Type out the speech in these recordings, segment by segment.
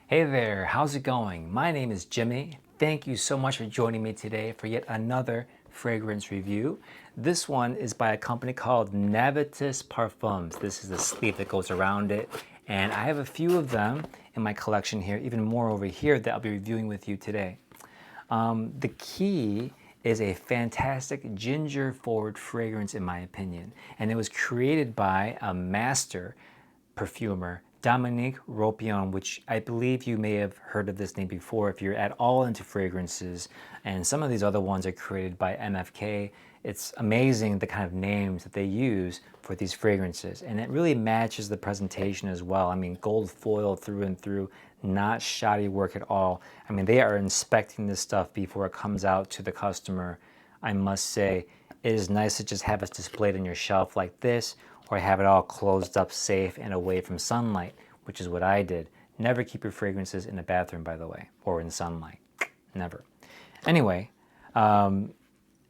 Hey there, how's it going? My name is Jimmy. Thank you so much for joining me today for yet another fragrance review. This one is by a company called Navitus Parfums. This is the sleeve that goes around it, and I have a few of them in my collection here, even more over here that I'll be reviewing with you today. The key is a fantastic ginger forward fragrance in my opinion, and it was created by a master perfumer, Dominique Ropion, which I believe you may have heard of this name before if you're at all into fragrances. And some of these other ones are created by MFK. It's amazing the kind of names that they use for these fragrances. And it really matches the presentation as well. I mean, gold foil through and through, not shoddy work at all. I mean, they are inspecting this stuff before it comes out to the customer. I must say, it is nice to just have it displayed on your shelf like this, or have it all closed up safe and away from sunlight, which is what I did. Never keep your fragrances in the bathroom, by the way, or in sunlight. Never. Anyway,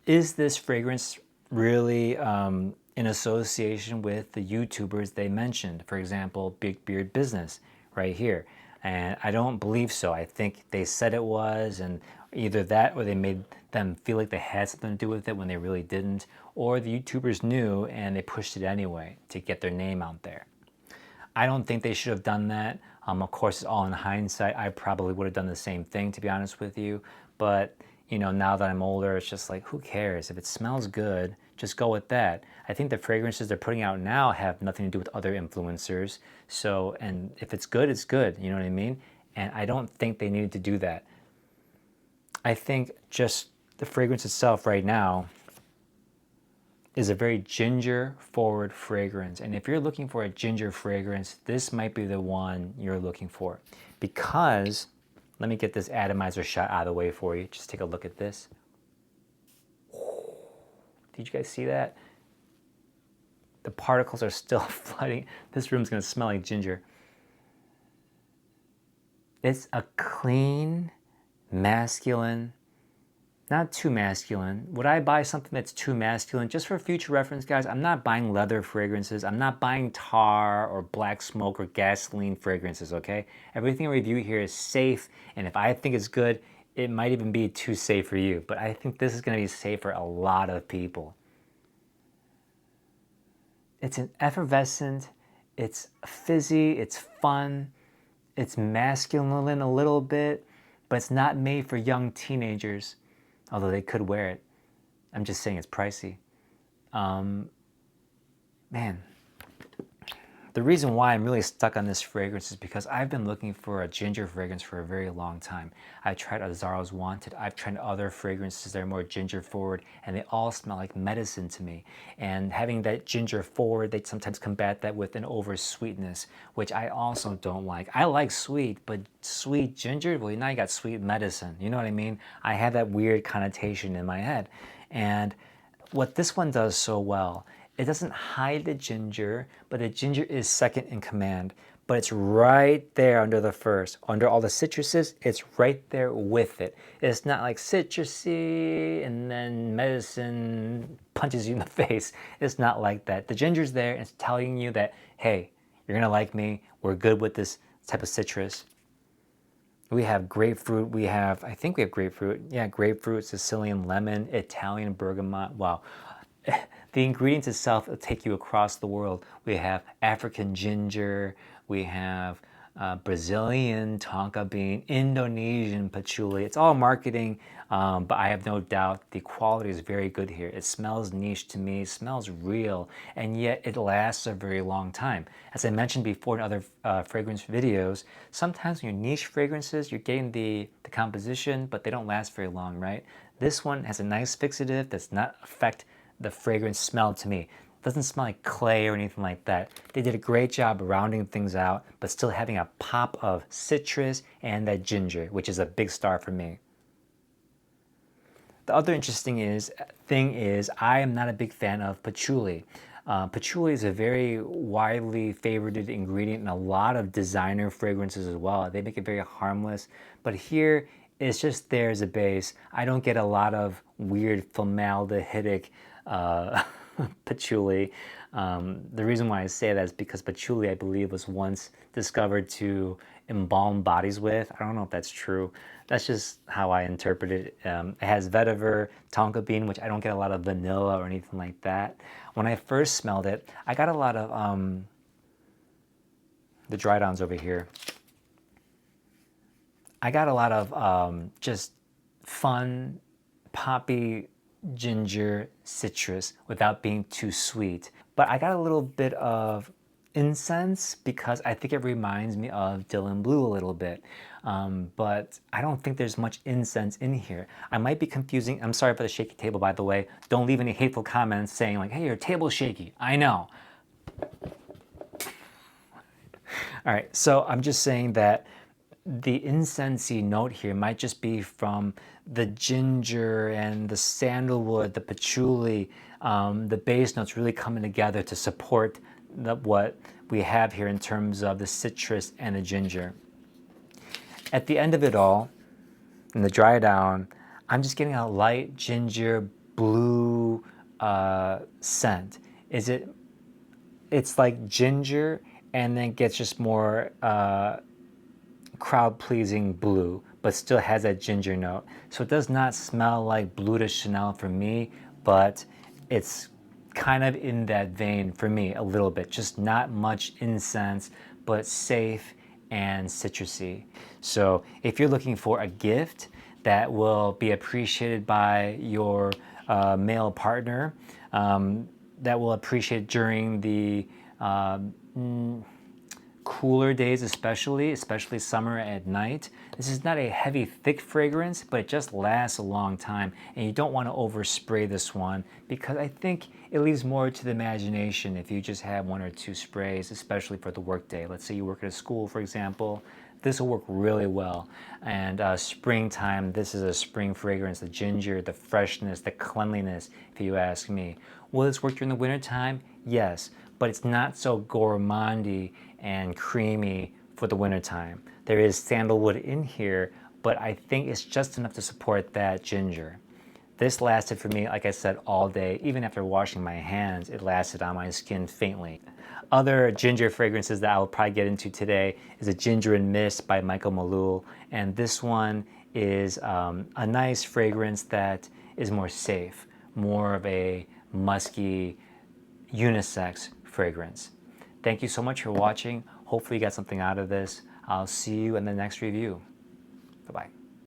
is this fragrance really in association with the YouTubers they mentioned? For example, Big Beard Business right here. And I don't believe so. I think they said it was, and either that or they made them feel like they had something to do with it when they really didn't, or the YouTubers knew and they pushed it anyway to get their name out there. I don't think they should have done that. Of course, it's all in hindsight. I probably would have done the same thing, to be honest with you. But, you know, now that I'm older, it's just like, who cares? If it smells good, just go with that. I think the fragrances they're putting out now have nothing to do with other influencers. So, and if it's good, it's good. You know what I mean? And I don't think they needed to do that. I think just the fragrance itself right now is a very ginger forward fragrance. And if you're looking for a ginger fragrance, this might be the one you're looking for. Because, let me get this atomizer shot out of the way for you. Just take a look at this. Did you guys see that? The particles are still flooding. This room's gonna smell like ginger. It's a clean, masculine, not too masculine. Would I buy something that's too masculine? Just for future reference, guys, I'm not buying leather fragrances. I'm not buying tar or black smoke or gasoline fragrances, okay? Everything I review here is safe, and if I think it's good, it might even be too safe for you. But I think this is gonna be safe for a lot of people. It's an effervescent, it's fizzy, it's fun, it's masculine a little bit, but it's not made for young teenagers. Although they could wear it. I'm just saying it's pricey. Man, the reason why I'm really stuck on this fragrance is because I've been looking for a ginger fragrance for a very long time. I tried Azzaro's Wanted, I've tried other fragrances that are more ginger forward, and they all smell like medicine to me. And having that ginger forward, they sometimes combat that with an over sweetness, which I also don't like. I like sweet, but sweet ginger, well, now you got sweet medicine. You know what I mean? I have that weird connotation in my head. And what this one does so well, it doesn't hide the ginger, but the ginger is second in command. But it's right there under the first. Under all the citruses, it's right there with it. It's not like citrusy and then medicine punches you in the face. It's not like that. The ginger's there and it's telling you that, hey, you're gonna like me. We're good with this type of citrus. We have grapefruit, I think we have grapefruit. Yeah, grapefruit, Sicilian lemon, Italian bergamot. Wow. The ingredients itself will take you across the world. We have African ginger, we have Brazilian tonka bean, Indonesian patchouli. It's all marketing, but I have no doubt the quality is very good here. It smells niche to me, it smells real, and yet it lasts a very long time. As I mentioned before in other fragrance videos, sometimes when you're niche fragrances, you're getting the composition, but they don't last very long, right? This one has a nice fixative that's not affect the fragrance smell to me. It doesn't smell like clay or anything like that. They did a great job rounding things out, but still having a pop of citrus and that ginger, which is a big star for me. The other interesting thing is I am not a big fan of patchouli. Patchouli is a very widely favored ingredient in a lot of designer fragrances as well. They make it very harmless, but here it's just there as a base. I don't get a lot of weird formaldehydic patchouli. The reason why I say that is because patchouli, I believe, was once discovered to embalm bodies with. I don't know if that's true. That's just how I interpret it. It has vetiver, tonka bean, which I don't get a lot of vanilla or anything like that. When I first smelled it, I got a lot of the dry downs over here. I got a lot of just fun, poppy, ginger, citrus without being too sweet. But I got a little bit of incense because I think it reminds me of Dylan Blue a little bit. But I don't think there's much incense in here. I might be confusing. I'm sorry for the shaky table, by the way. Don't leave any hateful comments saying like, hey, your table's shaky. I know. All right, so I'm just saying that the incensey note here might just be from the ginger and the sandalwood, the patchouli, the base notes really coming together to support what we have here in terms of the citrus and the ginger. At the end of it all, in the dry down, I'm just getting a light ginger blue scent. It's like ginger and then gets just more crowd-pleasing blue, but still has that ginger note. So it does not smell like Bleu de Chanel for me, but it's kind of in that vein for me a little bit. Just not much incense, but safe and citrusy. So if you're looking for a gift that will be appreciated by your male partner, that will appreciate during the cooler days, especially summer at night. This is not a heavy, thick fragrance, but it just lasts a long time. And you don't want to overspray this one because I think it leaves more to the imagination if you just have one or two sprays, especially for the workday. Let's say you work at a school, for example. This will work really well. And springtime, this is a spring fragrance, the ginger, the freshness, the cleanliness, if you ask me. Will this work during the wintertime? Yes, but it's not so gourmandy and creamy for the wintertime. There is sandalwood in here, but I think it's just enough to support that ginger. This lasted for me, like I said, all day. Even after washing my hands, it lasted on my skin faintly. Other ginger fragrances that I'll probably get into today is a Ginger and Mist by Michael Malul. And this one is a nice fragrance that is more safe, more of a musky, unisex fragrance. Thank you so much for watching. Hopefully you got something out of this. I'll see you in the next review. Bye-bye.